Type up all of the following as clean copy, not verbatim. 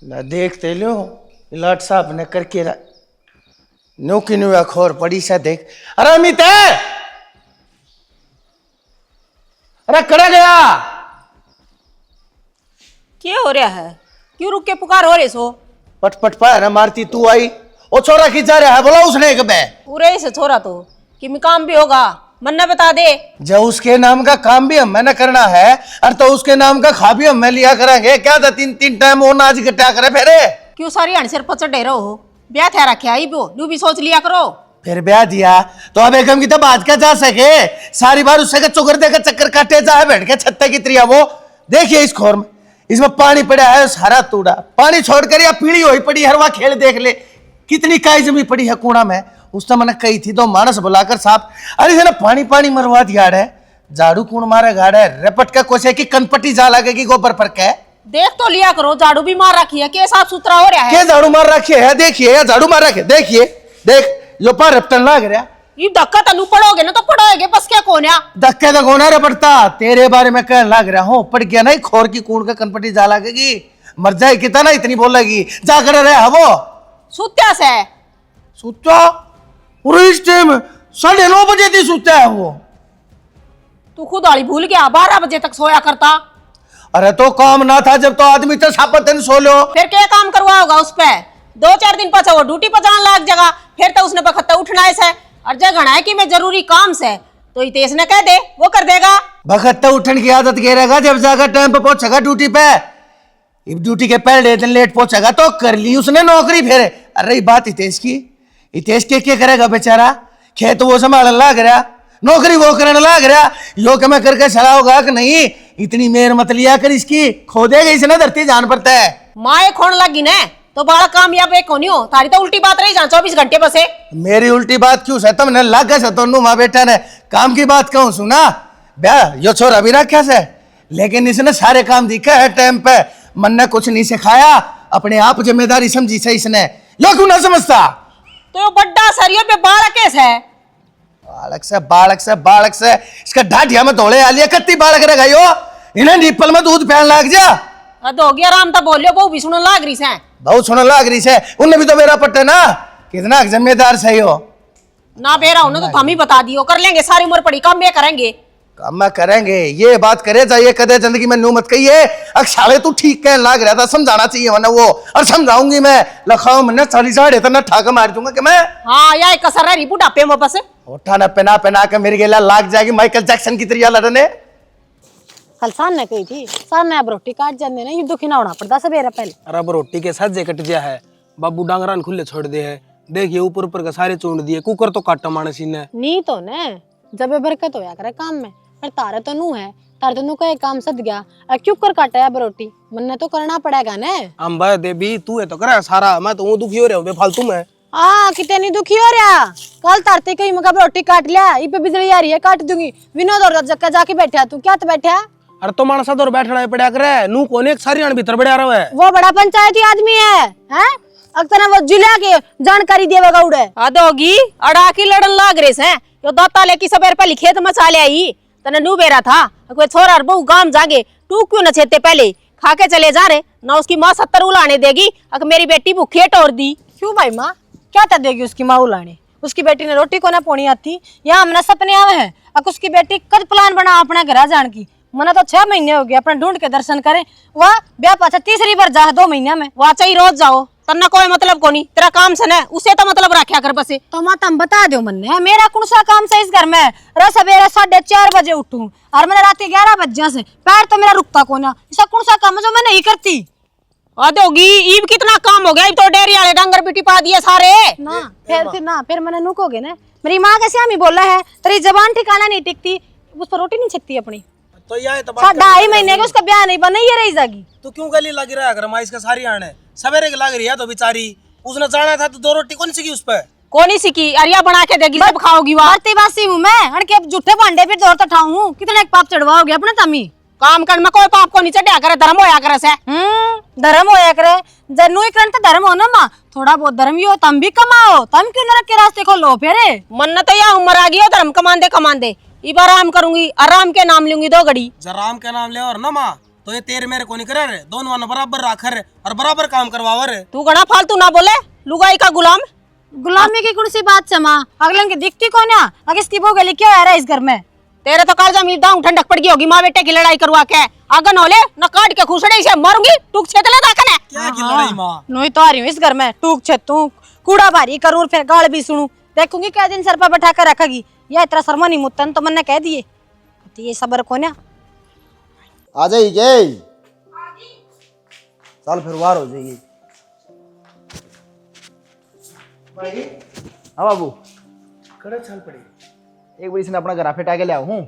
ना देखते लो लाट साहब ने करके नो की नो अखोर पड़ी सा देख। अरे अमित है, अरे कड़ा गया क्या हो रहा है? क्यों रुक के पुकार हो रहे सो? पट पट पाया मारती तू आई। ओ छोरा खींचा रहा है, बोला उसने एक बे पूरे से छोरा तो कि मैं काम भी होगा मन न बता दे। जब उसके नाम का काम भी हमें न करना है और तो उसके नाम का खा भी हमें लिया करेंगे क्या था। तीन तीन टाइम वो नाच इकट्ठा करे फेरे क्यों सारी हण सिर पचड़ रहे हो? ब्याह थे रखे आई वो नू भी सोच लिया करो। फिर ब्याह दिया तो अब एकम की तो बात क्या जा सके। सारी बार उससे चुकर देकर चक्कर काटे जाए बैठ के छत्ते की त्रिया। वो देखिए इस खोर में इसमें पानी पड़ा है सारा तूड़ा पानी छोड़कर या पीड़ी हुई पड़ी हर वह खेल देख ले कितनी काई जमी पड़ी है कूड़ा में। उसने मैंने कही थी तो मानस बुलाकर साहब अरे से ना पानी पानी मरवा दिया है। झाड़ू कूण मारे गाड़ है रपट का कोसे की कनपट्टी जा लगेगी गोबर पर के देख तो लिया करो। झाड़ू भी मार रखी है के साफ सुथरा हो रहा है। क्या झाड़ू मार रखी है? देखिए या झाड़ू मार रखे देखिए देख यो पर रपटन लग रहा। ये धक्का तनु पड़ोगे ना तो पड़ोगे बस क्या कोन्या धक्के तो कोना रे पड़ता तेरे बारे में कहने लग रहा हूँ। पड़ गया ना खोर की कूण का कनपट्टी जा लगेगी मर जाए कितना ना इतनी बोल लगी जा कर रहे वो सुत्या से सुता पूरे इस टाइम 9:30 बजे थी सुता है वो। तू खुद वाली भूल गया 12 बजे तक सोया करता। अरे तो काम ना था जब तो आदमी तो सापत सो लो। फिर क्या काम करवा होगा उस पे? 2-4 दिन पचा वो ड्यूटी पर जाने लग जगह फिर तो उसने बखत उठना है और जगह है कि मैं जरूरी काम से तो इतेश ने कह दे वो कर देगा। बखत उठने की आदत गिरेगा जब जाकर टाइम पे पहुंचेगा ड्यूटी पे। ड्यूटी के पहले दिन लेट पहुंचेगा तो कर ली उसने नौकरी। फिर अरे बात हितेश की हितेश के क्या करेगा बेचारा? खेत वो संभालने लग रहा नौकरी वो करने लग रहा यो के मैं करके चला होगा कि नहीं। इतनी मेहर मत लिया कर इसकी खो देगा इसने धरती जान पड़ता है। माए खोन लगी ने तो बड़ा कामयाब एक होनी हो। तारी तो उल्टी बात रही जा 24 घंटे बसे। मेरी उल्टी बात क्यों है? तुमने लाग से तो माँ बेटा ने काम की बात कहूँ सुना ब्याह यो छोरा भी रखा से लेकिन इसने सारे काम दिखा है टाइम पे। मन ने कुछ नहीं सिखाया अपने आप जिम्मेदारी समझी से इसने यो क्यों ना समझता। तो बड्डा सरिया पे बालक है बालक से इसका ढाटिया में धोले आ लिया कत्ती बालक रखा यो इन्हें निप्पल में दूध पहन लग जा। हो गया राम तो बोलियो बहु भी सुनने लाग रही से बहुत सुनने लग रही से उनने भी तो मेरा पट्टे ना कितना जिम्मेदार सही हो ना बेरा उन्हें तो हम ही बता दियो कर लेंगे सारी उम्र पड़ी काम में करेंगे काम करेंगे। ये बात करे जाइए कदे जिंदगी में नू मत कहिए अक्षाले तू ठीक कहने लग रहा था समझाना चाहिए वरना वो और समझाऊंगी मैं लखाओ मैंने 40 इतना ठाका मार दूंगा कि मैं। हाँ या एक कसर रही बुढ़ापे में बस उठा न पहना के मेरे गेला लाग जाएगी माइकल जैक्सन की तरिया लड़ने। कल सान ने कही थी सान ने अब रोटी काट जाने ना ये दुखी ना होना पड़ता सवेरे पहले। अरे अब रोटी के साथ जे कट गया है बाबू डांगरान खुले छोड़ दे है। देखिए ऊपर ऊपर का सारे चूंड दिए कुकर तो काटा माने सीने नी तो ने जब बरकत होया करे काम में पर तारे तो नू है तारे तो नू का काम सद गया क्यों कर काटा है अब रोटी मन तो करना पड़ेगा ने। हम भाई देवी तू है तो करे सारा मैं तो दुखी हो रहा हूँ बेफालतू में। कितने नहीं दुखी हो रहा कल तारते कहीं मगर रोटी काट लिया इस पे बिजली आ रही है काट दूंगी विनोद और जक्का जाके बैठा तू क्या तो बैठा। अरे तो मानसा दौर बैठना पड़ा करे नू कोने एक सारी आन भीतर बढ़िया रहा है वो बड़ा पंचायती आदमी है अक्सर वो जिला के जानकारी देवेगा उड़े आदोगी अड़ा की लड़न लाग रहे से यो दाता लेकी सबेर पहले खेत में चाले आई तने नू बेरा था कोई छोरा और बहु गांव जागे तू क्यों न छेते पहले खा के चले जा रहे ना उसकी माँ 70 उलाने देगी अगर मेरी बेटी भूखे टोर दी। क्यों भाई माँ क्या था देगी उसकी माँ उलाने? उसकी बेटी ने रोटी को ना पोनी आती या हमने सपने आवे है अब उसकी बेटी कद प्लान बना अपने घर जान की मना तो 6 महीने हो गए अपना ढूंढ के दर्शन करे वह ब्याह पाछा तीसरी बार जा 2 महीने में वहाँ चाहिए रोज जाओ तन्ना कोई मतलब कोनी तेरा काम से ना उसे तो मतलब रखा कर बसे। तो माँ तुम बता दो मन मेरा कौन सा काम से इस घर में रा सवेरे 4:30 बजे उठूं और मैंने रात 11 बजे से पैर तो मेरा रुकता कोना ऐसा कौन सा काम है जो मैं नहीं करती। आदोगी ईब कितना काम हो गया तो डेयरी वाले डंगर बिटी पा दिए सारे ना फिर मैंने नुकोगे ना मेरी माँ कैसे हम ही बोला है तेरी जबान ठिकाना नहीं टिकती उस पर रोटी नहीं छिकती अपनी तो ये तो 2.5 महीने का उसका ब्याह नहीं बना ये रही जागी तो क्यों गली लगी रहा है माइस का सारी आने सवेरे की लग रही है तो बेचारी उसने जाना था तो 2 रोटी कौन सी की उस पर कौन सी की अरिया बना के देगी सब खाओगी वहाँ बासी हूँ मैं हट के जूठे भांडे फिर जोर तो ठाऊं कितना एक पाप चढ़वाओगे अपने तमी काम कर में कोई पाप को नीचे करे धर्म होया करे से धर्म होया करे जन्नू ही करन तो धर्म हो ना माँ थोड़ा बहुत धर्म ही हो तम भी कमाओ तम क्यों नरक के रास्ते को लो फेरे मन तो या उम्र आ गई हो धर्म कमांदे इब आराम करूंगी आराम के नाम लूंगी 2 घड़ी जब राम के नाम ले और ना माँ तो ये तेरे मेरे को नहीं करे रे, दोनों ने बराबर रखा रे और बराबर काम करवावा रे। तू घना फालतू ना बोले, लुगाई का गुलाम। गुलामी की कौन सी बात से माँ? अगले की दिखती कौन है? अगर इसकी बहू के लिए क्या आ रहा है इस घर में? तेरे तो कालजा में दांव ठंडक पड़ गई होगी माँ बेटे की लड़ाई करवा के। आगन होले न काट के खुसड़े से मारूंगी, टूक छेतले दाखन है। क्या की लड़ाई माँ? नोई तो आ रही हूँ इस घर में, टूक छे तू कूड़ा भारी करूँ फिर गाल भी सुनू, देखूंगी क्या दिन सर पर बैठा कर रखेगी। या इतना शर्मा नहीं मुत्तन तो मैंने कह दिए ये सबर कौन है? आ जाइए जय, चल फिर वार हो जाएगी। हाँ बाबू, कड़े चल पड़ी। एक बार इसने अपना घर फेटा के लिया हूँ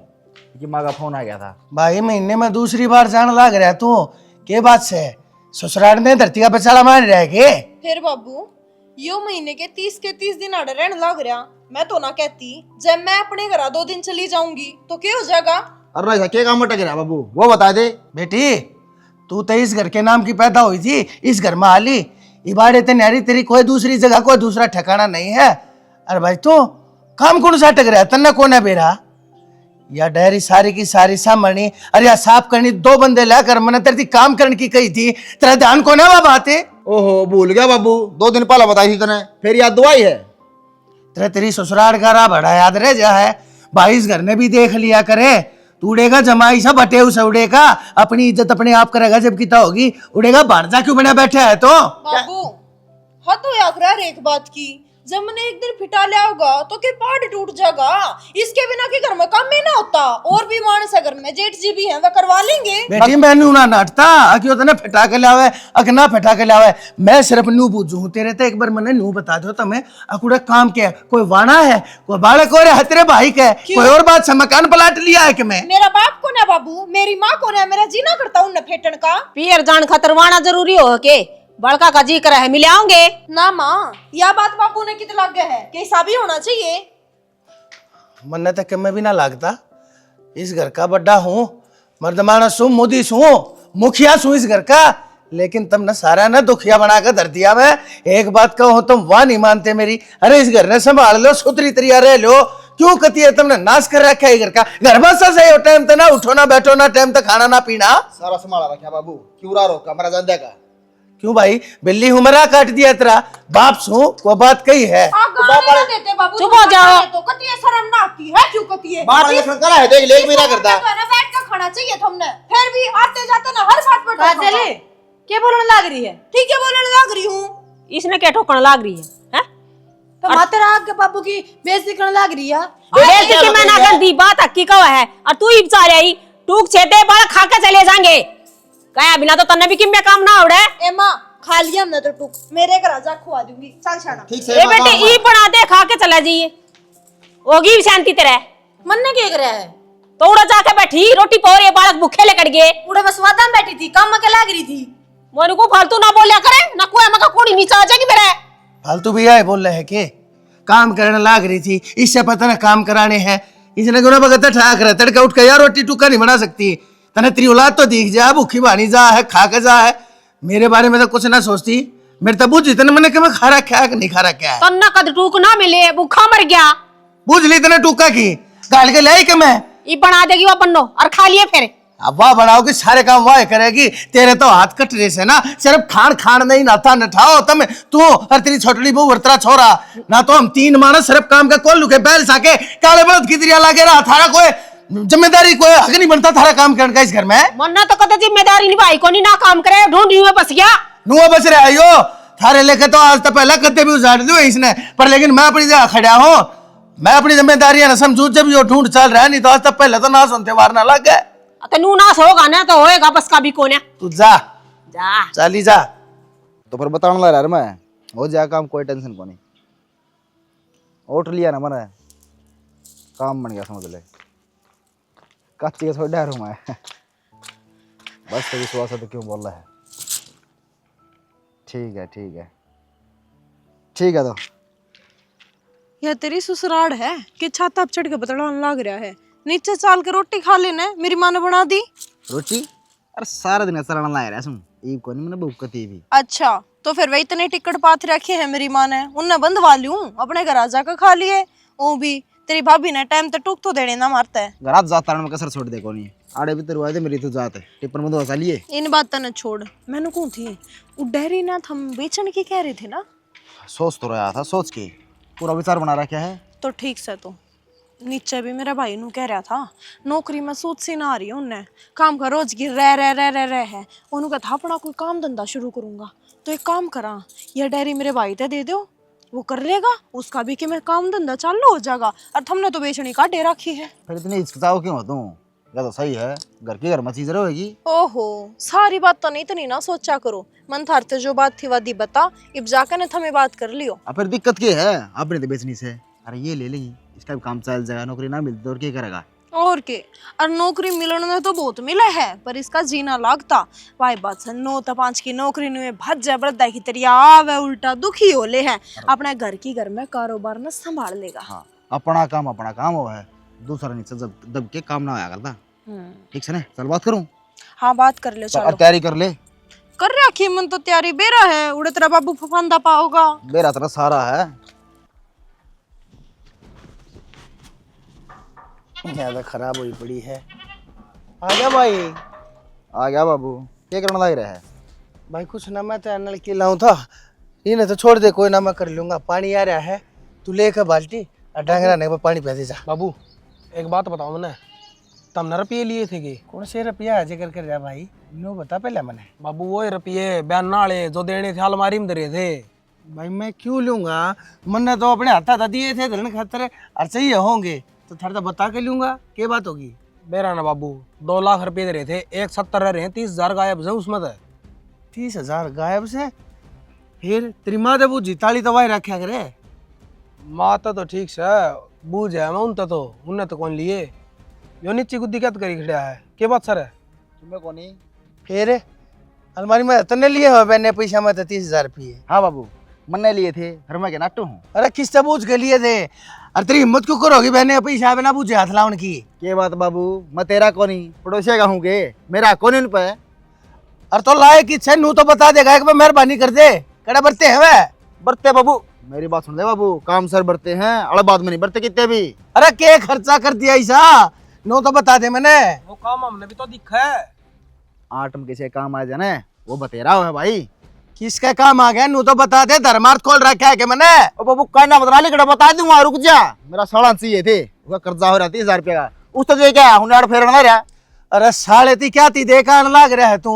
कि माँ का फोन आ गया था। भाई महीने में दूसरी बार जान लाग रहा तू, के बात से ससुराल में धरती का बेचारा मार रहा है के? फिर बाबू यो महीने के 30 के 30 दिन आड़े रहने लग रहा। मैं तो ना कहती जब मैं अपने घर 2 दिन चली जाऊंगी तो क्या हो जाएगा? अरे ऐसा क्या काम अटक रहा बाबू, वो बता दे। बेटी तू तो इस घर के नाम की पैदा हुई थी, इस घर में आली इबादत न्यारी, तेरी कोई दूसरी जगह कोई दूसरा ठिकाना नहीं है। अरे भाई तू काम कौन सा अटक रहा है? तन्ना कौन है बेरा? या डायरी सारी की सारी सामनी, अरे या साफ करनी 2 बंदे लाकर मैंने तेरी काम करने की कही थी, तेरा ध्यान कौन है? वो बात है ओहो भूल गया बाबू, 2 दिन पहले बताई थी तूने, फिर याद दुआई है। तेरी ससुराल का रा बड़ा याद रह जा है भाई, इस घर ने भी देख लिया करे। तू उड़ेगा जमाई सब बटे उसे उड़ेगा, अपनी इज्जत अपने आप करेगा जब किता होगी उड़ेगा। भांजा क्यों बना बैठे है? तो बाबू हाँ तो यार एक बात की, जब मैंने एक दिन फिटा लिया होगा तो क्या पहाड़ टूट जाएगा? इसके बिना के घर में काम ही ना होता। और भी मानस है घर में, जेठ जी भी हैं, वे करवा लेंगे। बेटी मैं नू ना नाटता क्यों तने फटा के लावे अकना फटा के लावे, मैं सिर्फ नू पूछूं तेरे तो एक बार मैंने नू बता दो तमें अकुड़ा काम क्या है? कोई वाना है, कोई बालक और है तेरे भाई का, कोई और बात से मकान पलाट लिया है कि मैं? मेरा बाप कौन है बाबू? मेरी माँ कौन है? मेरा जीना करता हूँ न फेटन का। पियर जान खतरवाना जरूरी हो के बड़का का जी करा है मिले आओगे ना माँ, यह बात बापू ने कितना लग गया है कि ऐसा भी होना चाहिए। मन्ने तक मैं भी ना लागता, इस घर का बड्डा हूँ, मर्दमाना सू, मोदी सू, मुखिया सू इस घर का, लेकिन तुमने सारा ना दुखिया बनाकर धर दिया। मैं एक बात कहूँ तुम वाह नहीं मानते मेरी। अरे इस घर ने संभाल लो, सुतरी तरिया रह लो, क्यों कहती है तुमने नाश कर रखा है घर का? घर बस सही हो, टाइम तो ना उठो ना बैठो ना, टाइम तो खाना ना पीना, सारा संभाला रखा बाबू, क्यों रा रोका मेरा जंदे का? क्यों भाई बिल्ली हुमरा काट दिया तेरा बाप सू, वो बात कही है। देते बाबू, चुप हो जाओ। तो कती है, शर्म ना आती है? क्यों कती है? बाप ने करा है देख ले मेरा करता। तो है ना, बैठ कर खाना चाहिए तुमने। फिर भी आते जाते ना हर बात पर टोकना। काजल क्या बोलने लग रही है? ठीक है बोलने लग रही हूँ। इसने क्या ठोकने लाग रही है? तो माते राग के बाबू की बेइज्जती करने लग रही है। बेइज्जती की मैं ना कर दी, बात हक्की कवा है और तू ही बेचारे आई टूक छेते बड़ा खा के चले जाएंगे। कया बिना तो तन्ने भी किम्मे काम ना उड़े। ए माँ खा लिया हमने तो टूक, मेरे घर आजा खुआ दूंगी। चल छाना ठीक से ए बेटे ई बना दे, खा के चला जाइए, होगी शांति तेरे। मन ने क्या कराया है? तो उड़ा जाके बैठी रोटी पोरे बालक भूखे लेकर गए। उड़े बस वादा में बैठी थी, काम के लग रही थी। मोनू को फालतू ना बोलिया करे, ना कोई मका कोड़ी नीचे आ जाएगी मेरे। फालतू भी आए बोल रहे हैं कि काम करने लाग रही थी, इससे पता ना काम कराने हैं। इसने गुना बगता ठाक रहा, तड़का उठ के यार रोटी टुक्का नहीं बना सकती। तने तेरी औलाद तो दिख जा, भूखी बानी जा है, खा के जा है, मेरे बारे में तो कुछ ना सोचती। मेरे तो बुझ इतने मैंने मैं खा रखा है कि नहीं खा रखा है? तन्ना कद टूक ना मिले, भूखा मर गया। बुझ ली इतने टुक्का की गाल के लाई के मैं ई बना देगी वो पन्नो और खा लिए फिर। अब वाह बनाओगी, सारे काम वाह करेगी। तेरे तो हाथ कट रहे से ना, सिर्फ खान खान नहीं नाथा नठाओ तुम, तू और तेरी छोटली बहू वर्तरा छोरा ना, तो हम 3 मानस सिर्फ काम का कोल लुके बैल साके काले बलद की तरिया लागे रहा। थारा कोई जिम्मेदारी कोई हक नहीं बनता थारा काम करने का इस घर में। मन्ना तो कदे जिम्मेदारी निभाई को नहीं, ना काम करे ढूंढी में बस गया। नुआ बच रहा है यो थारे लेके तो आज तक पहला कदे भी उजाड़ दियो इसने, पर लेकिन मैं अपनी जगह खड़ा हूँ, मैं अपनी जिम्मेदारियां ना समझू। जब यो ढूंढ चल रहा है, नहीं तो आज तक पहले तो ना सुनते वारना लग गए। तेनू नाश होगा ना तो होएगा बस का भी कौन है। तू जा जा चली जा। तो फिर बताने लगा यार, मैं हो जाए काम, कोई टेंशन को नहीं। उठ लिया ना मैंने, काम बन गया समझ ले। कच्ची का थोड़ा डर हूँ मैं बस, तो विश्वास है तो क्यों बोल रहा है? ठीक है ठीक है ठीक है। तो यह तेरी ससुराल है कि छाता अब चढ़ के बतलाने लग रहा है? नीचे चाल के रोटी खा लेना, मेरी माँ ने बना दी। रोटी अरे सारा दिन ऐसा लड़ना है सुन, ई को नहीं मैंने भूखती भी। अच्छा तो फिर वही इतने टिकट पाथ रखे हैं मेरी माँ ने, उनने बंधवा लूं, अपने घर आ जाकर खा लिए। वो भी तेरी भाभी ने टाइम तो टूक तो देने ना मारता है। घरात जात तारण में कसर छोड़ दे कोनी आड़े भीतर हुआ दे मेरी तो जात है टिप्पण में तो लिए इन बात न छोड़, मैंने कौन थी वो डेयरी ना हम बेचने की कह रहे थे ना। सोच तो रहा था, सोच के पूरा विचार बना रखा है। तो ठीक से तो नीचे भी मेरा भाई नू कह रहा था नौकरी में सूत सी ना आ रही है उन्हें, काम का रोज की रह है उन्होंने कहा था अपना कोई काम धंधा शुरू करूंगा। तो एक काम करा, यह डेयरी मेरे भाई ते दे दो, वो कर लेगा, उसका भी कि मैं काम धंधा चालू हो जाएगा। और हमने तो बेचने का डेरा रखी है। फिर इतनी हिचकिचाओ क्यों हो तुम? या तो सही है, घर के घर में चीज रहेगी। ओहो, सारी बात तो नहीं इतनी ना सोचा करो, मन थारते जो बात थी वादी बता, इब जाकर ने थमे बात कर लियो। अब फिर दिक्कत क्या है? आपने तो बेचनी से, अरे ये ले लेंगी, इसका भी काम चल जाएगा, नौकरी ना मिलती और क्या करेगा? और के और नौकरी मिलने में तो बहुत मिला है, पर इसका जीना लागता भाई बात से 9 तो 5 की नौकरी में भज्जा बरदा की तरिया आवे उल्टा दुखी हो ले है। अपने घर की घर में कारोबार न संभाल लेगा। हाँ, अपना काम हो है, दूसरा नीचे जब दब के काम ना आया करता। ठीक है ना, चल बात करूं। हाँ बात कर ले, चलो तैयारी कर ले। कर रखी मन तो तैयारी बेरा है, उड़े तेरा बाबू फफांदा पाओगा। मेरा तरह सारा है। ज्यादा खराब हुई पड़ी है। आ गया भाई। आ गया बाबू, क्या करना लग रहा है? भाई कुछ ना, मैं तो नल की लाऊं था, इन्हें तो छोड़ दे, कोई ना मैं कर लूंगा। पानी आ रहा है, तू लेकर बाल्टी और डांगरा ने पानी पी दे जा। बाबू एक बात बताओ मैंने, तुमने रुपये लिए थे कि? कौन से रुपया है जिक्र कर रहा भाई, नो बता पहले मैंने। बाबू वो रुपये बयान नाले जो देने थे अलमारी में धरे थे। भाई मैं क्यों लूंगा, मैंने तो अपने हाथा दिए थे धरने खातर, और चाहिए होंगे तो थोड़ा बता के लूंगा, क्या बात होगी? बेरा ना बाबू, 2 लाख रुपये धरे थे, 1,70 रहे हैं, 30,000 गायब से उसमें तो। 30,000 गायब से? फिर तेरी माँ तो बूझी ताली दवाई रखा करे। माता तो ठीक से बूझ है, मैं उनता तो उनने तो कौन लिए, यो नीचे गुद्दी क्या करी खड़ा है, क्या बात सर है? तुम्हें कोनी? फिर अलमारी में तने लिए हो मैंने पैसा में तो 30,000 रुपये। हाँ बाबू, मन्ने लिए थे, घर में के नाटू हूँ। अरे किससे पूछ के लिए थे? अरे तेरी हिम्मत क्यों करोगी बहने पैसा बिना पूछे हाथ लाउन की? के बात बाबू, मैं तेरा कोनी पड़ोसिया का हूँ के, मेरा कोनी उन पे। अरे तो लाए कि छे नू तो बता देगा, एक बार मेहरबानी कर दे, कड़ा बरते हैं वे? बरते बाबू, मेरी बात सुन ले बाबू, काम सर बरते हैं, अड़े बाद में नहीं बरते कितने भी। अरे के खर्चा कर दिया ऐसा, नो तो बता दे मैंने। वो काम हमने भी तो दिखा है। आटम किसी काम आ जाने वो बतेरा है भाई। किसका काम आ गया, नू तो बता दे, धर्मार्थ खोल रखा है कि मैंने? ओ बाबू कहना बता ले, कड़ा बता दूंगा, रुक जा। मेरा 3.5 चाहिए थे, उसका कर्जा हो रहा 30,000 रुपया का, उस तो क्या हुनार फेरना ना रहा। अरे साले ती क्या ती देखा लाग रहा है तू,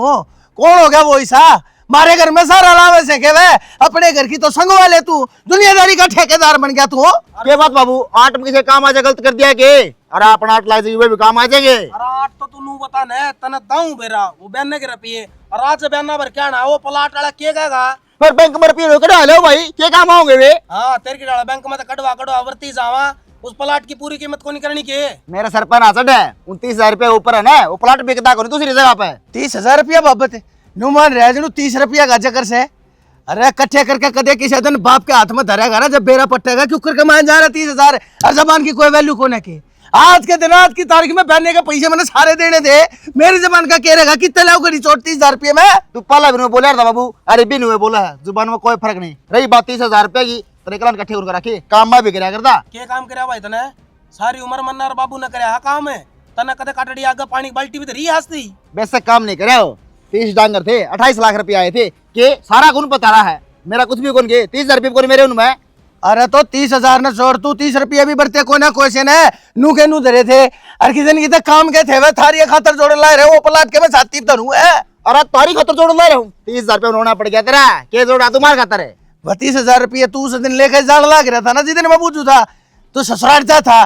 कौन हो गया वो ऐसा? मारे घर में सारा लावे से के वे, अपने घर की तो संग वाले तू दुनियादारी का ठेकेदार बन गया तू। के बात बाबू, आटम किसी काम आ जाए, गलत कर दिया के? अरे अपना 8 लाख वे भी काम आ जाएंगे। अरे 8 तो तू बता ने तने दाऊं बेरा, वो बहने के रुपये और आज से बहना भर क्या ना, वो प्लाट वाला के कहेगा? फिर बैंक में रुपये कटा लो भाई, क्या काम आओगे वे? हाँ तेरे की डाला बैंक में तो कटवा वर्ती जावा, उस प्लाट की पूरी कीमत को नहीं करनी के। मेरे सर पर नाचट है, 29,000 रुपया ऊपर है ना, वो प्लाट बिकता करो दूसरी जगह पे। 30,000 रुपया बाबत नु मान रहा है 30 रुपया का चक्कर से। अरे कट्ठे करके कदे किसी दिन बाप के हाथ में धरेगा ना, जब बेरा पट्टेगा क्यों करके मान जा रहा 30,000? हर जबान की कोई वैल्यू को ना की। आज के दिन, आज की तारीख में बहने के पैसे मैंने सारे देने थे, मेरी जबान का कह रहेगा कितने लाओ करी चोट 30,000 रुपये में? तू पहला भी बोला था बाबू, अरे भी नहीं बोला है, जुबान में कोई फर्क नहीं। रही बात 30,000 रुपया की, तेरे कलान इकट्ठे करके रखी, काम में भी कराया करता। के काम करे भाई तने? सारी उम्र मन्नार बाबू ने करे काम है, तने कदे काटड़ी आगे पानी बाल्टी भी धरी हंसती। बेशक काम नहीं करे हो, 30 डांगर थे, 28 लाख रुपया आए थे, के सारा गुण पता रहा है, मेरा कुछ भी कौन के 30,000 रुपये कौन मेरे उनमें। अरे तो 30,000 न छोड़, तू 30 रुपया भी बढ़ते को ना कोई से न नू के नू धरे थे। और किसी की काम के थे वे थारी खातर जोड़ लाए रहे, वो पलाट के मैं छाती धरू है। अरे तारी खातर जोड़ ला रहा हूँ, 30,000 रुपया रोना पड़ गया तेरा, के जोड़ा तुम्हारे खातर है। 32,000 रुपये तू उस दिन लेकर जान लाग रहा था ना, जिस दिन मैं पूछू था तो ससुराल जा था।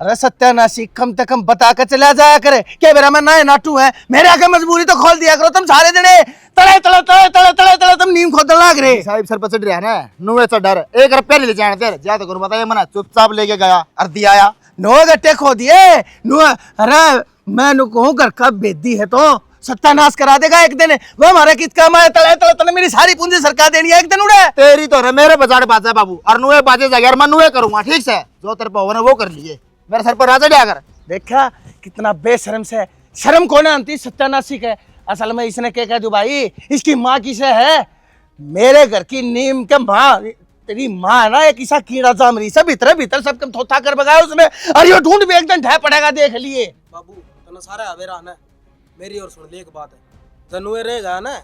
अरे सत्यानाशी, कम से कम बता कर चला जाया करे क्या मेरा मैं ना नाटू है, मेरे आगे मजबूरी तो खोल दिया करो। तुम सारे जने तड़े तड़े तड़े तड़े तड़े तड़े तुम नीम खोदने लाग रहे। साहिब सर पर चढ़ रहा है ना, नुए से डर 1 रुपया नहीं ले जाने दे, जा तो करो बताइए मना, चुपचाप लेके गया और दिया आया। 9 गट्टे खो दिए नु। अरे मैं नु कहूँ घर का बेदी है तो सत्यानाश करा देगा एक दिन, वो हमारे कित काम आया, तले तले तले मेरी सारी पूंजी सरकार देनी है एक दिन उड़े। तेरी तो रे मेरे बजाड़ बाजा बाबू, और नुए बाजे जाएगा, मैं नुए करूंगा, ठीक से जो तेरे पे वो कर लिए, मेरे सर पर राजा डे अगर। देखा कितना बेशरम से, शर्म कौन आती सत्यानाशी के। असल में इसने क्या कह दू भाई, इसकी माँ किसे है, मेरे घर की नीम के माँ तेरी माँ है ना एक ऐसा कीड़ा जामरी सब भीतर भीतर सब कम थोथा कर बगाया उसने। अरे यो ढूंढ भी एकदम ढह पड़ेगा देख लिए। बाबू तना सारा अवेरा ना मेरी और सुन ले एक बात है, जनुए रह गया ना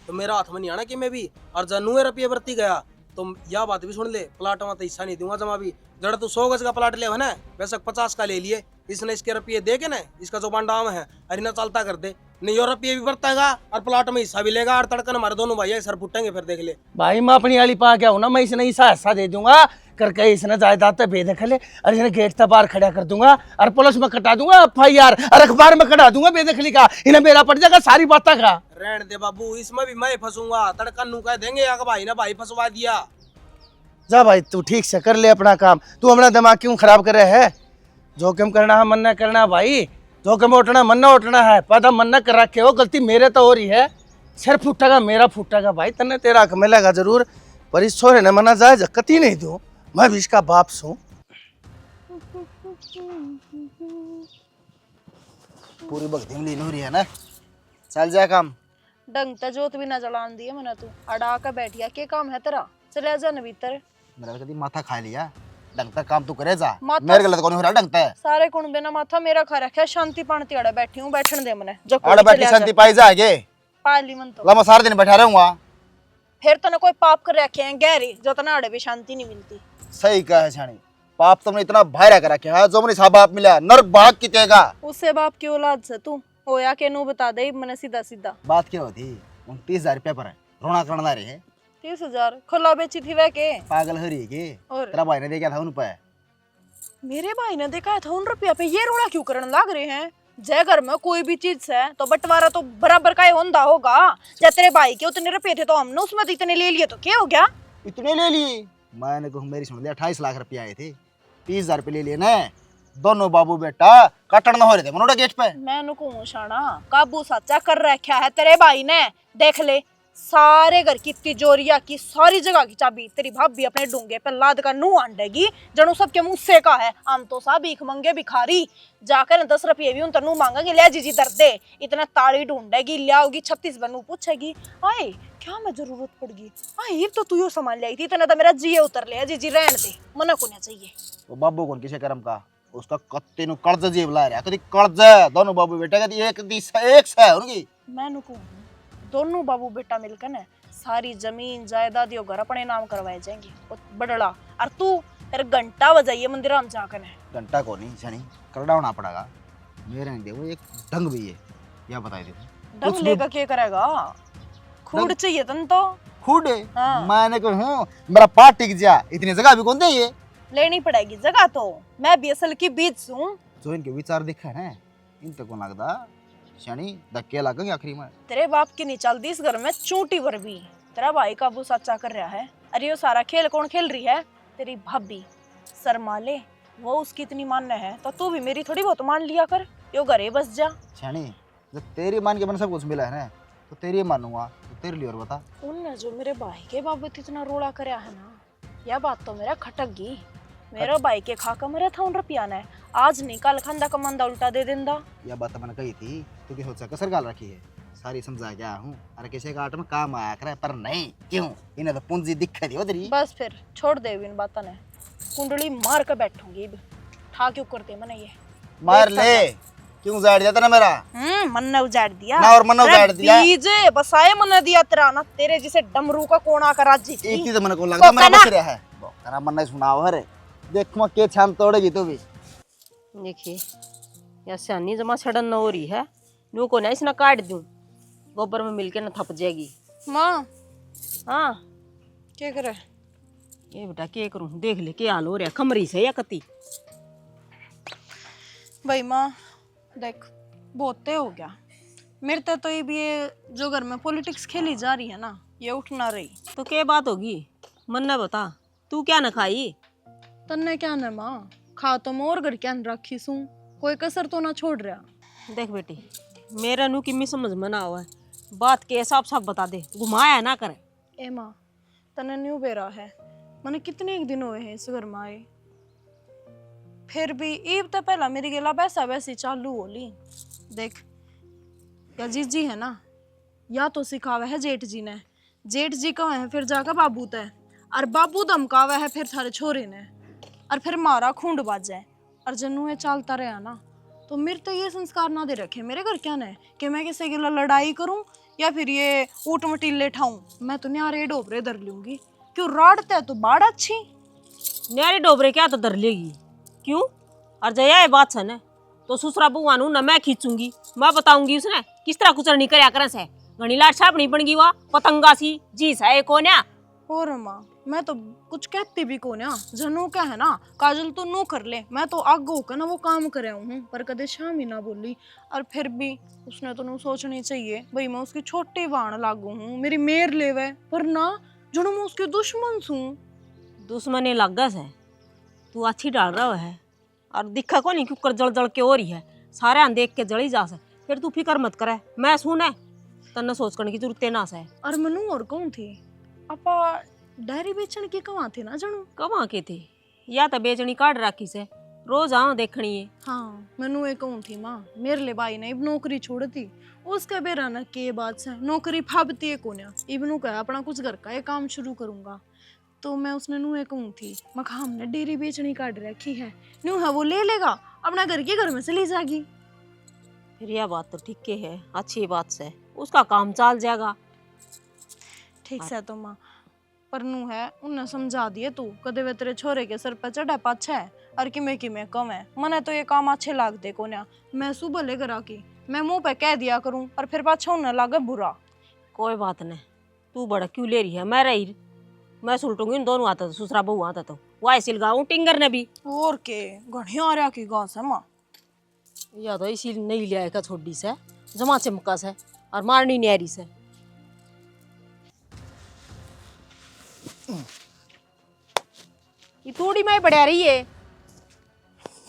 तो मेरा हाथ में नहीं आना कि मैं भी, और जनुए रुपये बरती गया तो यह बात भी सुन ले, प्लाट में तो हिस्सा नहीं दूंगा जमा भी। जरा तू 100 गज का प्लाट ले ना वैसे 50 का ले लिए, इसने इसके रुपये दे के ना इसका जो बांडाम है अरे ना चलता कर दे, नहीं और रुपये भी बरतेगा और प्लाट में हिस्सा भी लेगा, और तड़कन हमारे दोनों भाई सर फुटेंगे फिर देख ले। भाई मैं अपनी वाली पा गया हूँ ना, मैं इसने हिस्सा दे दूंगा करके इसने जायदाद पे बेदखल है और इसने गेट तक बाहर खड़ा कर दूंगा और पुलिस में कटा दूंगा FIR और अखबार में कटा दूंगा बेदखली का, इन्हें मेरा पड़ जाएगा सारी बातें का। रहने दे बाबू, इसमें भी मैं फंसूंगा, तड़कन नू कह देंगे या भाई ना भाई फंसवा दिया। जा भाई तू ठीक से कर ले अपना काम, तू अपना दिमाग क्यों खराब कर रहे है? जोखिम करना है मन न करना है भाई, जोखिम उठना मन न उठना है, पता मन न कर रखे हो, गलती मेरे तो हो रही है, सिर फूटेगा मेरा फूटेगा भाई, तन्ने तेरा हक मिलेगा जरूर, पर इस छोरे ने मना जाए जकती नहीं दूं, मैं भी इसका बाप हूँ। पूरी भक्ति में लीन हो रही है ना, चल जाए काम। डंग त जोत भी ना जलान दिए मना तू अड़ा का बैठिया, के काम है तेरा? चले जा न भीतर। मेरा कभी माथा खा लिया, ढंग तक काम तू करे जा, माथा- मेरे गलत कौन हो रहा ढंग तक? सारे कुण बिना माथा मेरा खा रखा, शांति पाणती अड़ा बैठी हूँ, बैठन दे मने जो आड़ बैठी शांति पाई जाएगे, पाली मन तो ला मैं सारे दिन बैठा रहूंगा। फिर तने कोई पाप कर रखे हैं गहरी जो तना अड़े भी शांति नहीं मिलती। सही कहा है छानी, पाप तुमने इतना भारी कर रखा है, जो मुझे सा बाप मिला नरक भाग कितेगा। उससे बाप की औलाद से तू होया के नू बता दे मने सीधा सीधा। बात क्या होती 29,000 रुपया पर है, रोना करना रहे है, 30,000 खुला बेची थी वह के? पागल हो रही है के? और तेरा भाई ने देखा था उन पे, मेरे भाई ने देखा था उन रुपया पे ये रोड़ा क्यों करने लग रहे हैं? जय घर में कोई भी चीज है तो बंटवारा तो बराबर का ही होंदा होगा। जब तेरे भाई के उतने रुपये थे तो हमने उसमें तो इतने ले लिए तो क्या हो गया? इतने ले लिए? मैंने कहा मेरी सुन लिया 28 लाख रुपया आए थे, 30,000 रुपये ले लिए ना, दोनों बाबू बेटा कटन हो रहे थे मनोड़ा गेट पे। मैं नुकू शाना काबू सच्चा कर रखा है तेरे भाई ने, देख ले सारे घर की तिजोरिया की सारी जगह की चाबी तेरी भाभी अपने डूंगे पे लाद कर नू आंडेगी, जनू सबके मुंह से का है, हम तो सब भीख मंगे भिखारी, जाकर 10 रुपये भी उन तनु मांगेंगे, ले जीजी दर दे, इतना ताड़ी ढूंढेगी, ले आओगी 36 बनू पूछेगी आए क्या मैं जरूरत पड़गी, आए तो तू यो सामान ले आई थी, इतना तो मेरा जिये उतर ले जीजी रहने दे, मना को नहीं चाहिए। तो बाबू कौन किसे करम का, उसका कत्ते नु कर्ज जेब ला रहा, कदी कर्ज दोनों बाबू बेटा कदी एक से है उनकी। मैं नुकू दोनों बाबू बेटा मिलकर ना सारी जमीन जायदाद यो घर अपने नाम करवाए जाएंगे, और बड़ला और तू तेरे घंटा बजाइए मंदिर हम जाकर है। घंटा को नहीं छनी करडावना पड़ेगा, मेरे नहीं दे वो एक ढंग भी है, या बताई दे ढंग लेकर क्या करेगा? खूड चाहिए तन तो खुद हाँ। मैंने कहूँ मेरा पार्ट टिक जा, इतनी जगह भी कौन दे ये, लेनी पड़ेगी जगह तो, मैं भी असल की बीच हूँ। जो इनके विचार दिखा है ना इन तक कौन लगता शनि धक्के लगेंगे आखिरी में। तेरे बाप की नहीं चलती इस घर में चूंटी भर भी, तेरा भाई काबू सच्चा कर रहा है। अरे ये सारा खेल कौन खेल रही है? तेरी भाभी शर्माले, वो उसकी इतनी मान्य है तो तू भी मेरी थोड़ी बहुत मान लिया कर, यो घरे बस जा। शनि जब तेरी मान के मैंने सब कुछ मिला है ना तो तेरी मानूंगा, तो तेरे लिए और बता। उनने जो मेरे भाई के बाबत इतना रोड़ा करया है ना, यह बात तो मेरा खटक गई। मेरा भाई के खाका मरा था उन रुपया ने, आज नहीं कल खंदा कमंदा उल्टा दे देंदा। यह बात मैंने कही थी तो क्या सोचा कसर गाल रखी है, सारी समझा गया हूँ, अरे किसी का आट में काम आया करे पर नहीं, क्यों इन्हें तो पूंजी दिखा दी उधरी। बस फिर छोड़ दे इन बातों ने, कुंडली मार कर बैठूंगी अब, ठा क्यों करते मने ये मार ले, क्यों उजाड़ दिया तेरा मेरा? मन ने उजाड़ दिया ना और मन ने उजाड़ दिया, बीजे बसाए मन दिया तेरा ना, तेरे जिसे डमरू का कोना करा जी एक ही तो मन को लगता मेरा बच रहा है, तेरा मन नहीं सुनाओ हरे, देख मैं के छान तोड़ेगी तू भी। देखिए या सियानी जमा सड़न न हो रही है, नू को ना इसना काट दूं, गोबर में मिलके न थप जाएगी। माँ हाँ क्या करे? ये बेटा क्या करूं, देख ले क्या हाल हो रहा है, खमरी से या कती। भाई माँ देख बहुत हो गया मेरे तक तो, ये जो घर में पॉलिटिक्स खेली जा रही है ना, ये उठ ना रही। तो क्या बात होगी, मन न बता, तू क्या न खाई? तन्ने क्या न माँ, खा तो मैं और घर क्या रखी सूं, कोई कसर तो ना छोड़ रहा। देख बेटी मेरा नू किम्मी समझ में ना हुआ है, बात के हिसाब साफ बता दे, घुमाया ना करे। ए माँ तन्ने न्यू बेरा है, मैंने कितने एक दिन हुए हैं इस घर में आए, फिर भी ईब तो पहला मेरी गेला वैसा वैसी चालू होली। देख या जीजी है ना, या तो सिखावे है जेठ जी ने, जेठ जी कहा है फिर जाकर बाबू तय, और बाबू धमकावा है फिर थारे छोरे ने, और फिर मारा खूंड बाजे, और जन्नू ये चलता रहा ना तो मेरे तो ये संस्कार ना दे रखे मेरे घर क्या ने कि मैं किसी के लिए लड़ाई करूं या फिर ये ऊट मटीले ठाऊं। मैं तो न्यारे डोबरे धर लूंगी। क्यों राड़ते तो बाड़ अच्छी। न्यारी डोबरे क्या तो धर लेगी क्यों? और जया ये बात है तो ससुरा बुआ नु न मैं खींचूंगी, मैं बताऊंगी उसने किस तरह कुचरनी करया करे से। घणी लाट छापनी बन गई वा पतंगा सी जी सा को ना। और माँ मैं तो कुछ कहती भी को ना, जनू क्या है ना काजल तो नू कर ले, मैं तो आगे होकर ना वो काम करे हूँ, पर कदे शाम ही ना बोली। और फिर भी उसने तो नू सोचनी चाहिए भाई मैं उसकी छोटी बाण लागू हूँ, मेरी मेर लेवे, पर ना जुड़ू मैं उसके दुश्मन छू। दुश्मने लगा से तू अच्छी डाल रहा है और दिखा को नहीं क्यों जल जल के हो रही है, सारे आन देख के जली जा से। फिर तू फिक्र मत करे, मैं सुने तन्ने सोच करने की जरूरत ना से। और मनु और कौन थी अपा डायरी बेचने की कहाँ थे ना जनू? कमा के थे या तो बेचनी काट राखी से रोज आओ देखनी है। हाँ मनु एक कौन थी माँ, मेरे ले भाई ने इब नौकरी छोड़ दी, उसके बेरा न के बात से नौकरी फाबती है कोन्या, इबनू कहा अपना कुछ घर का ये काम शुरू करूंगा। तो मैं उसने नू एक कौन थी मैं कहा हमने डेयरी बेचनी काट रखी है, नू है वो ले लेगा अपना घर के घर में से ले जाएगी। फिर यह बात तो ठीक है, अच्छी बात से उसका काम चल जाएगा। ठीक से तो माँ पर नू है उन्हें समझा दिए तू कदे वे तेरे छोरे के सर पर चढ़ा पाछा है और कि मैं कम है, मने तो ये काम अच्छे लागते को ना। मैं सुबह लेकर आकी मैं मुंह पे कह दिया करूं और फिर पाछा उन्हें लागे बुरा। कोई बात नहीं, तू बड़ा क्यों ले रही है, मैं रही मैं सुलटूंगी इन दोनों आता तो ससुरा बहू आता तो वाई सिलगाऊं टिंगर ने भी। और के घड़िया रहा की गांस है माँ, या तो इसी नहीं ले आएगा छोटी से जमा चमका से और मारनी न्यारी से। ये थोड़ी मैं बढ़ा रही है।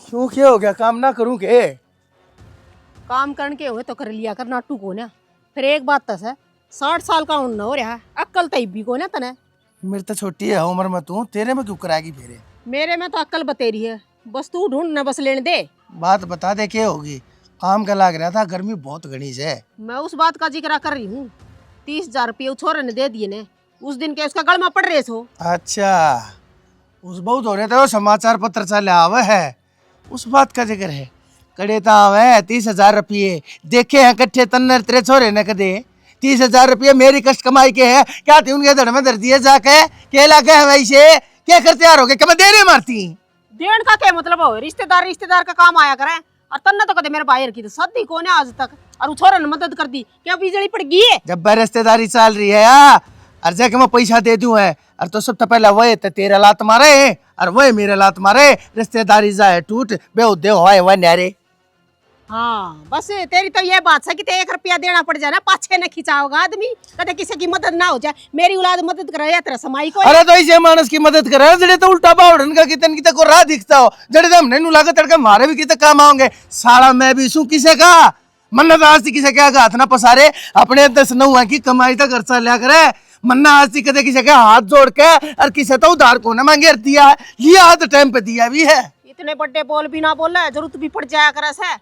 क्यों क्या हो गया, काम ना करूं के? काम करने के हुए तो कर लिया कर नाटू को ना। फिर एक बात तो है 60 साल का उन हो रहा है, अक्ल तो भी को ना तने। मेरी तो छोटी है उम्र में, तू तेरे में क्यों कराएगी फेरे? मेरे में तो अक्ल बतेरी है, बस तू ढूंढ न बस लेने दे। बात बता दे क्या होगी? काम का लाग रहा था, गर्मी बहुत घनी है। मैं उस बात का जिक्र कर रही हूँ 30,000 रुपये छोरे ने दे दिए ने उस दिन के उसका गल में पड़ रहे हो। अच्छा उस बहुत हो रहे थे वो समाचार पत्र चले आवे है, उस बात का जिक्र है। कड़े तो आवे 30,000 रुपये देखे हैं कट्ठे तन्नर तेरे छोरे ने कदे 30,000 रुपये मेरी कष्ट कमाई के है क्या थी उनके धड़ में धर दिए जाके के लगे है वैसे क्या करते यार हो गए क्या मैं देने मारती देन का क्या मतलब हो, रिश्तेदार का काम आया करे। और तन्ना तो कदे मेरे बाहर की तो सदी को ने आज तक और छोरे ने मदद कर दी क्या बिजली पड़ गई है। जब रिश्तेदारी चल रही है यार और जाके मैं पैसा दे दूं है और तो सब तो पहले वह तो तेरा लात मारे और वह मेरे लात मारे, रिश्तेदारी जाए टूट बेउदे होए वह न्यारे। हाँ बस तेरी तो ये बात है कि 1 रुपया देना पड़ जाए ना पाछे न खिंचाओगा आदमी कदे किसी की मदद ना हो जाए। मेरी औलाद मदद करे या तेरा समाई को। अरे तो इसे मानस की मदद करे जड़े तो उल्टा बावड़न का कितन की को राह दिखता हो जड़े तो हमने नु लागे तड़के मारे भी कितने काम आओगे। साला मैं भी सू किसे का मन्नत आज किसे क्या हाथ ना पसारे अपने 10-9 की कमाई तक खर्चा लिया करे। मन्ना आज कदे किसे के हाथ जोड़ के और किसे तो उधार को ना मांगे दिया लिया हाथ टाइम पे दिया भी है। इतने बड़े बोल भी ना बोला है, जरूरत भी पड़ जाया करे से।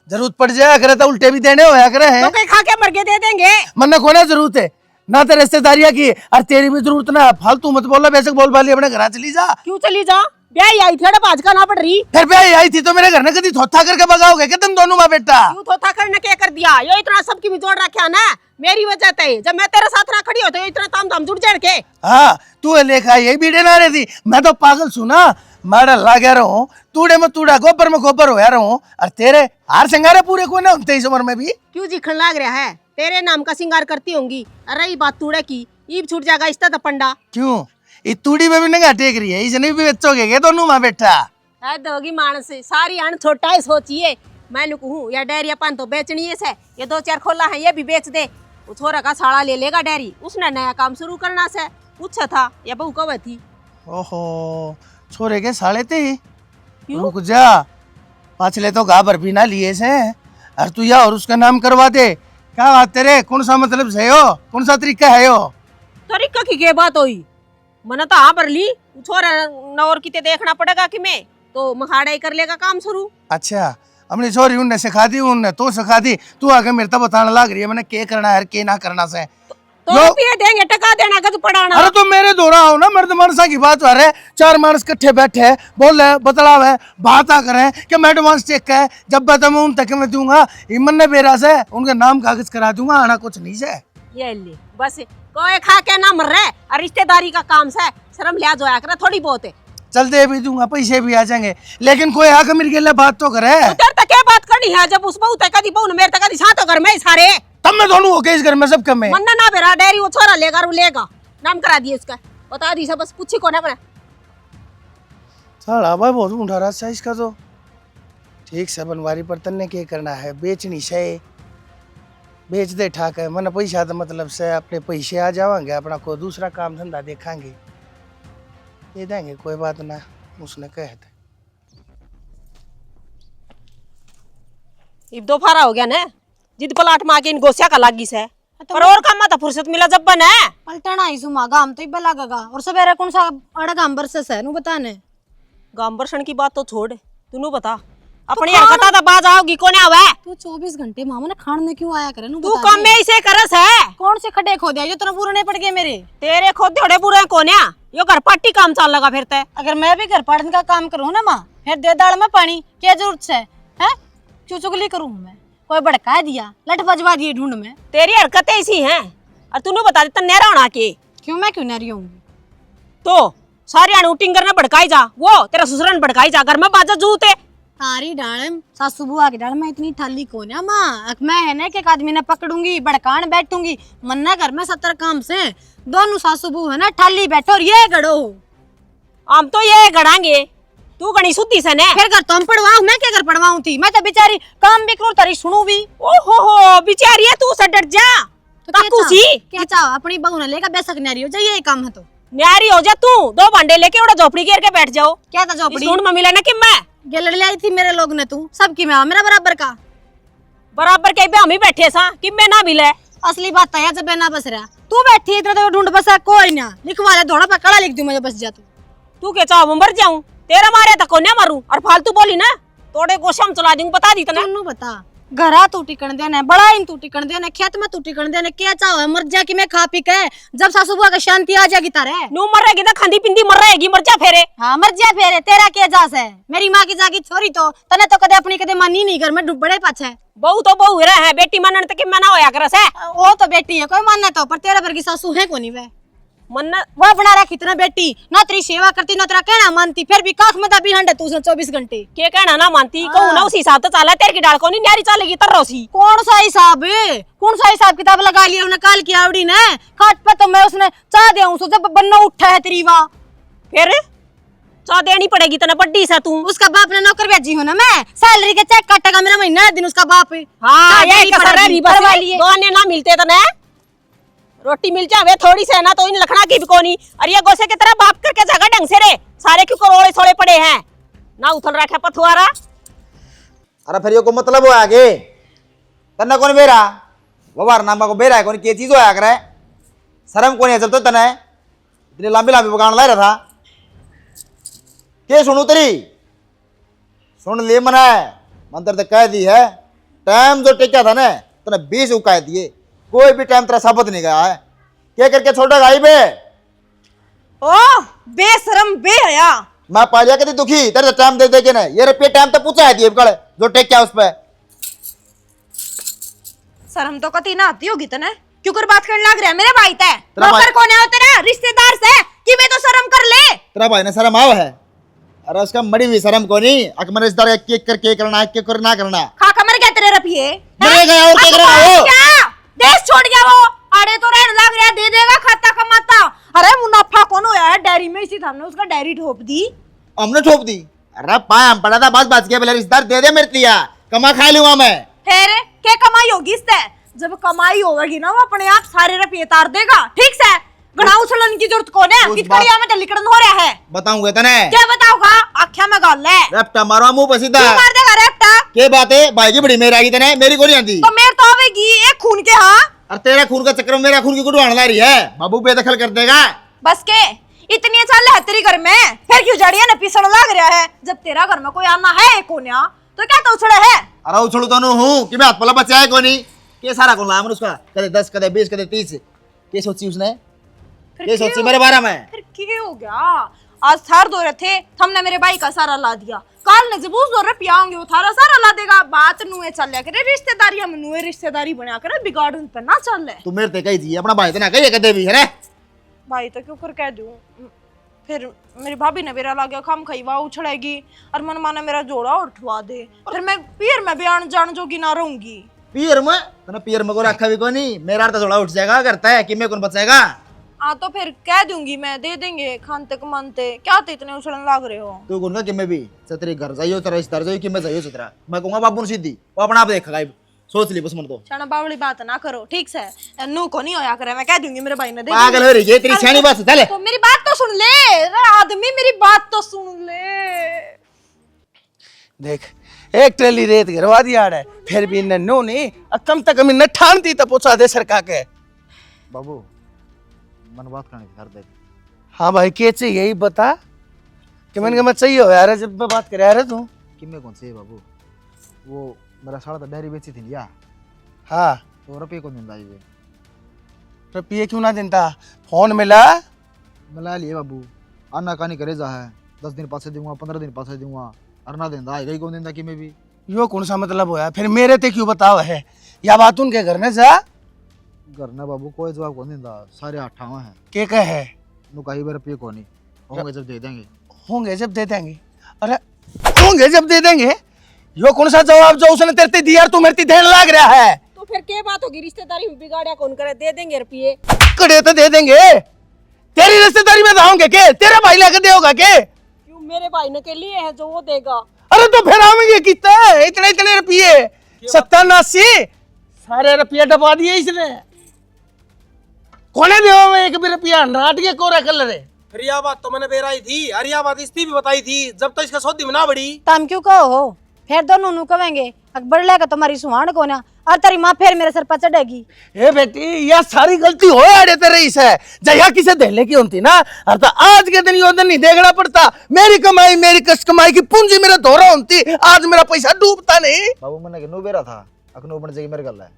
जरूरत पड़ जाया करे तो उल्टे भी देने होया करे हैं। तो कहीं खा के मर के दे देंगे। मन्ना कोने जरूरत है ना तो रिश्तेदारियां की और तेरी भी जरूरत ना। फालतू मत बोला, बेशक बोल बाली अपने घर चली जा। क्यों चली जा? ब्याह आई थी आज का ना पड़ रही। फिर ब्याह आई थी तो मेरे घर ने कभी थोथा करके भगाओगे क्या तुम दोनों माँ बेटा? क्यों थोथा करने क्या कर दिया? यो इतना सबकी भी जोड़ रखा ना मेरी वजह से। जब मैं तेरे साथ ना खड़ी होती इतना ताम धाम जुड़ जाड़ के। हाँ तू लेखा यही बीड़े ना रही थी, मैं तो पागल सुना मारा लागे रहूं तूड़े में तूड़ा गोबर में गोबर होया रहूं और तेरे हार सिंगारे पूरे को ना होते इस उम्र में भी। क्यों जिखन लाग रहा है? तेरे नाम का सिंगार करती होंगी। अरे ये बात तूड़े की ईब छूट जाएगा इस तो पंडा। क्यों ये तूड़ी में भी नंगा टेक रही है, इसने भी बेचोगे क्या दोनों माँ बेटा? दोगी मानस सारी अन छोटा ही सोचिए। मैं कहूँ या डेयरी अपन तो बेचनी है से, ये 2-4 खोला है ये भी बेच दे। वो छोरा का साड़ा ले लेगा डेयरी, उसने नया काम शुरू करना से पूछा था या बहू कब थी। ओहो छोरे के साले थे रुक जा पाछले तो गाबर भी ना लिए से और तू या और उसका नाम करवा दे। क्या बात तेरे कौन सा मतलब है हो, कौन सा तरीका है हो? तरीका की क्या बात हुई? मना तो हाँ पर ली छोरा न और किते देखना पड़ेगा कि मैं तो मखाड़ा ही कर लेगा काम शुरू। अच्छा हमने छोरी उनने सिखा दी, उनने तो सिखा दी, तू आगे मेरे तो बताने लग रही है मैंने क्या करना है क्या ना करना से। तो रुपये देंगे टका देना का तू पढ़ाना। अरे तो मेरे दोरा हो ना मर्द मानसा की बात हो रहे, 4 मानस इकट्ठे बैठे है, बोले बतलावे बात करें कि मैं एडवांस चेक है जब बता मैं उन तक मैं दूंगा इमन ने बेरा से उनके नाम कागज करा दूंगा, आना कुछ नहीं से। ये ले बस कोई खा के ना मर रहे और रिश्तेदारी का काम से शर्म लिहाज होया करे थोड़ी बहुत है। चल दे भी दूंगा, पैसे भी आ जाएंगे, लेकिन कोई आके मेरे के लिए बात तो करे। तेरे तक क्या बात करनी है जब उस बहू तक कदी बहू ने मेरे तक कदी साथ घर में ही सारे तब मैं दोनों हो गए इस घर में सब कम है। मन्ना ना बेरा डेरी वो छोरा लेगा वो लेगा नाम करा दिए उसका बता दी सब बस पूछी कौन है अपने साला भाई बहुत उठा रहा है इसका तो ठीक से बनवारी पर तन्ने क्या करना है, बेचनी से बेच दे ठाक है मन पैसा तो मतलब से अपने पैसे आ जावांगे, अपना कोई दूसरा काम धंधा देखांगे दे देंगे, कोई बात ना उसने कहे थे। अब दोपहरा हो गया ना जिद पलाट माँ के इन गोसिया का लागी से पर और काम था फुर्सत मिला जब बन है पलटना आई सुमा गाम तो इब्बे लागेगा और सवेरे कौन सा अड़ा गाम बरसे है नु बताने गांव बरसन की बात तो छोड़ तू बता अपनी हरकता तो बाज आओगी कौन आवे तू 24 घंटे मामा ने खान में क्यों आया करे नु तू काम में ऐसे करस है कौन से खड्डे खो दिया जो तेरा पूरे नहीं पड़ गए मेरे तेरे खुद थोड़े बुरे कौन है यो घर पट्टी काम चल लगा फिर ते अगर मैं भी घर पढ़ने का काम करूँ ना माँ फिर दे दाड़ में पानी क्या जरूरत है क्यों चुगली करूँ मैं कोई भड़का दिया लट बजवा दिए ढूंढ में तेरी हरकतें ऐसी हैं और तूने बता देता नहरा होना के क्यों मैं क्यों नहीं होंगी तो सारी अनूटिंग करना भड़काई जा वो तेरा ससुरन भड़काई जा घर में बाजा जूते तारी डाल सासू बुआ की डाल में इतनी थाली कौन है माँ मैं है ना कि एक आदमी ने पकड़ूंगी भड़कान बैठूंगी मन्ना घर में 70 काम से दोनों सासू बहू है ना ठाली बैठो और ये गड़ो हम तो ये गड़ांगे तू गणी सुधी से ने फिर घर तो हम पढ़वाऊं मैं क्या घर पढ़वाऊं थी मैं तो बेचारी काम भी करूं तारी सुनू भी ओहो हो बिचारी है तू से डर जा काकू सी क्या चाहो अपनी बहू ने लेकर बेसक नारी हो जाइए काम है तो न्यारी हो जा तू 2 भांडे लेके उड़ा झोपड़ी घेर के बैठ जाओ क्या था झोपड़ी ढूंढ में मिला ना कि मैं ये लड़ लाई थी मेरे लोग ने तू सबकी मैं मेरा बराबर का बराबर के हम ही बैठे सा कि मैं ना मिले असली बात है जब ना बस रहा तू बैठी इधर तो ढूंढ बसा कोई ना लिखवा ले थोड़ा पकड़ा लिख दूं मैं बस जा तू क्या चाहो मर जाऊं तेरा मारे तक को ना मारूं और फालतू बोली ना तोड़े गोशम चला दूं बता दी तने तन्नू बता घरा तू टिकन देना बड़ा इन तू टिकन देना खेत में तू टिकन देना क्या चाहो मर जा कि मैं खा पी के जब सासू बुआ का शांति आ जाएगी तारे नू मर रहेगी तो खंदी पिंदी मर रहेगी मर जा फेरे हाँ मर जा फेरे तेरा क्या जास है मेरी माँ की जागी छोरी तो तने तो कदे अपनी कदे मानी नहीं घर में बड़े पाछे बहू तो बहू रहे है बेटी मानने तक मैं ना होया करस है वो तो बेटी है कोई मानना तो पर तेरा वर्गी सासू है कोनी वे मन्ना वो बना रखी इतना बेटी ना तेरी सेवा करती ना तेरा कहना मानती फिर भी काख में दबी हंडे तू 24 घंटे के कहना ना मानती कहूं ना उसी हिसाब तो चला तेरे की डाल को नहीं न्यारी चलेगी तररोसी कौन सा हिसाब किताब लगा लिया उन्हें काल की आवड़ी ने खाट पे तो मैं उसने चाह दिया हूं जब बन्ना उठा है तेरी वाह फिर चाह देनी पड़ेगी तना बड्डी सा तू उसका बाप ने नौकर भेजी हो ना मैं सैलरी के चेक काटेगा मेरा महीना दिन उसका बाप हाँ ये कसर है रिबा दो ने ना मिलते तने रोटी मिल जावे थोड़ी से ना तो इन लखना की भी कोनी और ये गोसे की तरह बाप करके जगह ढंग से रे सारे क्यों करोड़े सोड़े पड़े हैं ना उथल रखा पथुआरा अरे फिर ये को मतलब हो आगे तन्ना कौन बेरा वो बार नामा को बेरा है कौन क्या चीज होया करे शर्म कौन है चल तो तना इतनी लंबी लंबी बगान ला रहा था के सुनू तेरी सुन ले मना मंत्र तो कह दी है टाइम जो टेका था ना तने 20 उकाय दिए कोई भी टाइम तेरा साबित नहीं गया है क्या करके छोटा गाई बे ओ बेशरम बेहया मैं पालिया के दुखी तेरे टाइम दे दे के ना ये रुपये टाइम तो पूछा है दिए कल जो टेक क्या उस पे शर्म तो कती ना आती होगी तने क्यों कर बात करने लग रहा है मेरे भाई ते तेरा भाई- नौकर कौन है तेरा रिश्तेदार से कि मैं तो शर्म कर ले तेरा भाई ने शर्म आव है अरे उसका मड़ी हुई शर्म को नहीं अकमर रिश्तेदार केक कर के करना केक कर ना करना खा खा मर गया तेरे रपिए मरे गया और केक रहा हो क्या देश छोड़ गया वो अरे तो रहने लग रहा दे देगा खाता कमाता अरे मुनाफा कौन होया है डेयरी में इसी हमने उसका डेयरी ठोप दी हमने ठोक दी अरे पाए हम पड़ा था बात के पहले रिश्तेदार दे दे मेरे तिया कमा खा लूंगा मैं फिर क्या कमाई होगी इससे जब कमाई होगी ना वो अपने आप सारे रुपये तार देगा ठीक से गड़ा उछलन की जरूरत कौन है उस कितकड़िया में टलिकड़न हो रहा है बताऊंगा तने क्या बताओगा आख्या में गाल है रेप्टा मारो मुंह पे सीधा क्यों मार देगा रेप्टा के बात है भाई की बड़ी मेरी आगी तने मेरी को नहीं आती तो मेरे तो आवेगी एक खून के हाँ और तेरा खून का चक्कर में मेरा खून की गुड़वान ला रही है बाबू बेदखल कर देगा बस के इतनी चाल है तेरी घर में फिर क्यों जड़िया न पीसड़ लग रहा है जब तेरा घर में कोई आना है कोन्या तो क्या तो उछड़े है अरे उछड़ू तो नू हूँ कि मैं हाथ पला बचा है कोनी के सारा कौन लाया उसका कदे 10 कदे 20 कदे 30 के सोची उसने ये सोची मेरे बारे में। फिर क्या हो गया? आज थार दो रहे थे, हमने मेरे भाई का सारा ला दिया। काल ने जब उस दो रहे पियाओगे वो थारा सारा ला देगा। बात नुए चल लिया करे, रिश्तेदारी हम नुए रिश्तेदारी बना करे, बिगाड़ उन पे ना चल ले। तू मेरे ते कही जी अपना भाई तो ना कही कदे भी है रे। भाई तो क्यों कर कह दूं? फिर मेरी भाभी ने मेरा लागे खाम खईवा उछड़ेगी और मन माने मेरा जोड़ा उठवा दे, फिर मैं पियर में बयान जान जोगी ना रहूंगी। पियर में तने पियर में को रखा भी को नहीं, मेरा तो थोड़ा उठ जाएगा करता है कि मैं कौन बचेगा। हाँ तो फिर कह दूंगी मैं, दे देंगे खानते कमानते। क्या तो इतने उछड़न लाग रहे हो? तू कौन कि मैं भी तेरे घर जाइयो तेरा रिश्तेदार जाइयो कि मैं जाइयो तेरा, मैं कहूंगा बाबू ने सीधी वो अपना आप देखेगा। सोच ली बस मन तो शाना बावली बात ना करो, ठीक से? नू को नहीं होया करे, मैं कह दूंगी मेरे भाई ने दे पागल हो रही है तेरी सियानी बात चले। तो मेरी बात तो सुन ले आदमी, मेरी बात तो सुन ले। देख एक ट्रेली रेत गिरवा दिया है, फिर भी नन्नू नहीं कम तक कम ठानती तो पूछा दे सरका के। बाबू मन बात करनी थी कर दे। हाँ भाई के चाहिए यही बता कि मैंने कहा मैं चाहिए हो यार जब मैं बात कर यार तू। कि मैं कौन से बाबू वो मेरा साला तो डेयरी बेची थी लिया हाँ तो रुपये को दिन आई वे तो पिए क्यों ना देता? फोन मिला मिला लिए बाबू आना कानी करे जा है 10 दिन पासे दूंगा 15 दिन पासे दूंगा और ना देंदा आएगा ही कौन देंदा कि मैं भी। यो कौन सा मतलब होया? फिर मेरे ते क्यों बताओ है या बात उनके घर में जा घर ना बाबू कोई जवाब कौन देंदा, सारे अठावा है के कहे है नु कहीं बार रुपये को नहीं होंगे जब दे देंगे। होंगे जब दे देंगे। अरे होंगे जब दे देंगे यो कौन सा जवाब जो उसने तेरे ते दिया तू मेरे देने लग रहा है? तो फिर क्या बात होगी? रिश्तेदारी में बिगाड़िया कौन करे? दे देंगे रुपये। कड़े तो दे देंगे, तेरी रिश्तेदारी में जाओगे के? तेरा भाई लेकर देगा के? क्यों मेरे भाई ने के लिए है जो वो देगा। अरे तो फिर आवेंगे कितना इतने इतने रुपये 70-80 सारे रुपये डबा दिए इसने। कोने देवा में एक भी रुपया नाट के कोरा कलर है। फिर यह बात तो मैंने बेराई थी, अरे यह बात इसकी भी बताई थी जब तक इसका सौदी में ना बढ़ी। तम क्यों कहो हो? फिर दोनों नु कहेंगे अकबर लेगा तुम्हारी सुहान को ना और तेरी माँ फिर मेरे सर पर चढ़ेगी। ए बेटी यह सारी गलती हो अड़े तेरे इस है जया किसे देने की होती ना और तो आज के दिन यो दिन नहीं देखना पड़ता। मेरी कमाई मेरी कष्ट कमाई की पूंजी मेरा धोरा होती, आज मेरा पैसा डूबता नहीं। बाबू मैंने नो बेरा था अखनो बन जाएगी मेरे गल है।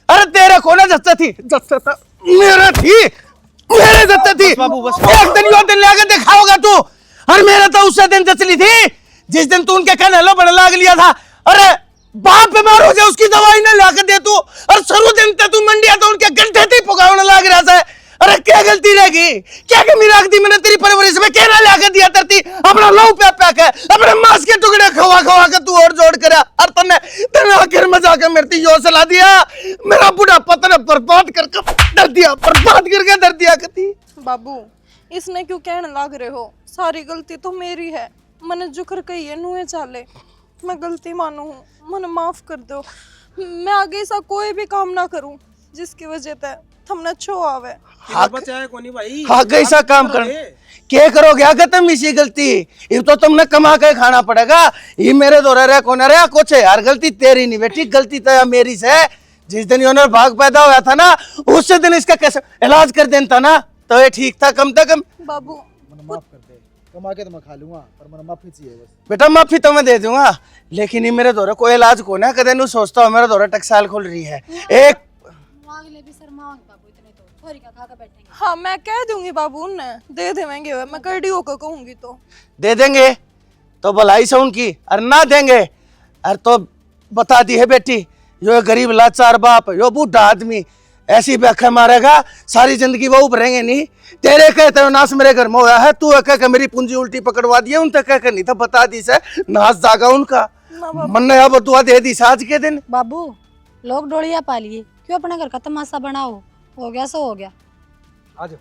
अरे तेरा कोना जस्ता थी जस्ता था मेरा थी मेरे जस्ता थी एक दिन यो दिन लाके दिखाओगा तू। और मेरा तो उस दिन जचली थी जिस दिन तू उनके कहने लो बड़ा लाग लिया था। अरे बाप बीमार हो जाए उसकी दवाई ना लाके दे तू और शुरू दिन ते तू मंडिया तो उनके गड्ढे थी पुगावने लाग रहा था। अरे क्या गलती रहेगी? क्या कमी रख दी मैंने तेरी परवरिश में? कहना लाके दिया तरती अपना लहू पे के अपने मांस के टुकड़े खवा खवा के तू और जोड़ कर और तने तने आखिर में जाके मेरी यो सला दिया मेरा बुढ़ापा तने बर्बाद करके दर दिया बर्बाद करके दर दिया कती। बाबू इसने क्यों कहने लग रहे हो? सारी गलती तो मेरी है, मैंने जुकर कही है नुए चाले, मैं गलती मानू हूँ, मैंने माफ कर दो। मैं आगे ऐसा कोई भी काम ना करूँ जिसकी वजह से तुमने छो आवे। बचाए कोनी भाई, हाँ कैसा काम कर क्या करोगे? अगर तुम इसी गलती ये तो तुमने कमा के खाना पड़ेगा। ये मेरे दो रह कौन रहा कुछ है यार, गलती तेरी नहीं बेटी, गलती तो मेरी से। जिस दिन योनर भाग पैदा हुआ था ना उसी दिन इसका कैसे इलाज कर देता ना तो ये ठीक था कम से कम। बाबू माफ कर दे, कमा के तो मैं खा लूंगा पर मैंने माफी चाहिए बस। बेटा माफी तो मैं दे दूंगा लेकिन ये मेरे दौरे कोई इलाज को ना कदे नु सोचता हूँ मेरा दौरा टकसाल खुल रही है एक हाँ मैं कह दूंगी बाबू उन्हें दे देंगे, मैं कड़ी होकर कहूंगी तो दे देंगे तो भलाई से उनकी और ना देंगे और तो बता दी है बेटी यो गरीब लाचार बाप यो बूढ़ा आदमी ऐसी व्याख्या मारेगा सारी जिंदगी वो उभरेंगे नहीं। तेरे कहते हो नाश मेरे घर में होया है, तू कह के मेरी पूंजी उल्टी पकड़वा दी है उन तक कह नहीं था बता दी से नाश जागा उनका मन ने अब दुआ दे दी आज के दिन। बाबू लोग डोलिया पालिए क्यों अपने घर का तमाशा बनाओ, हो गया सो हो गया। आज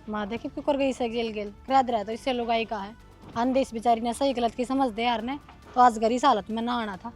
माँ देखी क्यों कर गई से गेल गेल कराद रहा तो इससे लोग आई का है अंधेश बेचारी ने सही गलत की समझ दे यार ने तो आज गरीस हालत में ना आना था।